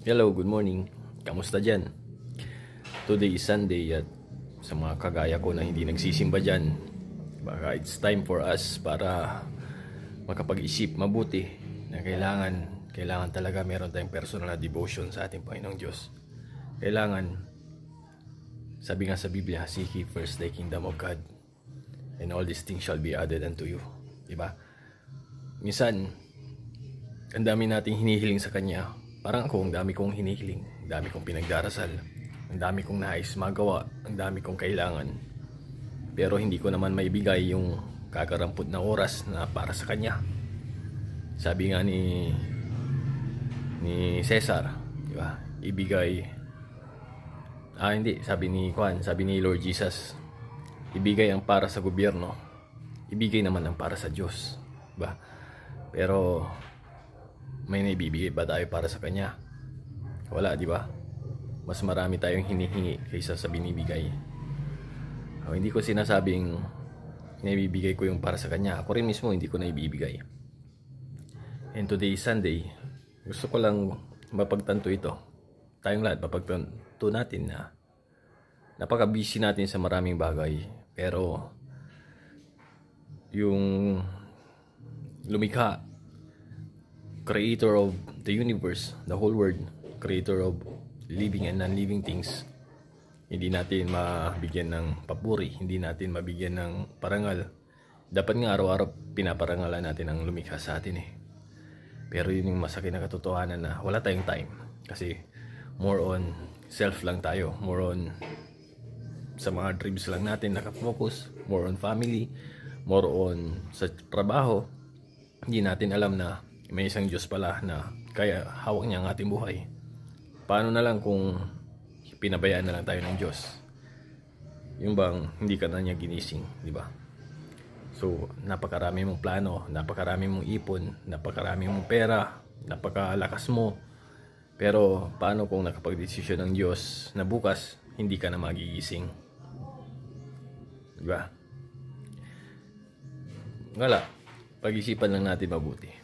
Hello, good morning. Kamusta dyan? Today is Sunday at sa mga kagaya ko na hindi nagsisimba dyan, baka it's time for us para makapag-isip mabuti na kailangan talaga meron tayong personal na devotion sa ating Panginoong Diyos. Sabi nga sa Biblia, seek ye first the kingdom of God and all these things shall be added unto you. Diba? Minsan, ang dami nating hinihiling sa Kanya. Parang ako, ang dami kong hinihiling, ang dami kong pinagdarasal, ang dami kong nais magawa, ang dami kong kailangan. Pero hindi ko naman maibigay yung kakarampot na oras na para sa Kanya. Sabi nga ni Cesar, di ba? Sabi ni Lord Jesus, ibigay ang para sa gobyerno, ibigay naman ang para sa Diyos, di ba? Pero may naibibigay ba tayo para sa Kanya? Wala, di ba? Mas marami tayong hinihingi kaysa sa binibigay. Hindi ko sinasabing naibibigay ko yung para sa Kanya. Ako rin mismo hindi ko naibibigay. And today is Sunday. Gusto ko lang mapagtanto ito. Tayong lahat mapagtanto natin na napaka-busy natin sa maraming bagay. Pero yung lumikha, Creator of the universe, the whole world, Creator of living and non-living things, hindi natin mabigyan ng papuri, hindi natin mabigyan ng parangal. Dapat nga araw-araw pinaparangalan natin ang lumikha sa atin eh. Pero yun yung masakit na katotohanan na wala tayong time. Kasi more on self lang tayo, more on sa mga dreams lang natin nakafocus, more on family, more on sa trabaho. Hindi natin alam na may isang Diyos pala na kaya hawak niya ang ating buhay. Paano na lang kung pinabayaan na lang tayo ng Diyos? Yung bang hindi ka na niya ginising, di ba? So, napakarami mong plano, napakarami mong ipon, napakarami mong pera, napakalakas mo. Pero paano kung nakapag-desisyon ng Diyos na bukas hindi ka na magigising? Di ba? Wala. Pag-isipan lang natin mabuti.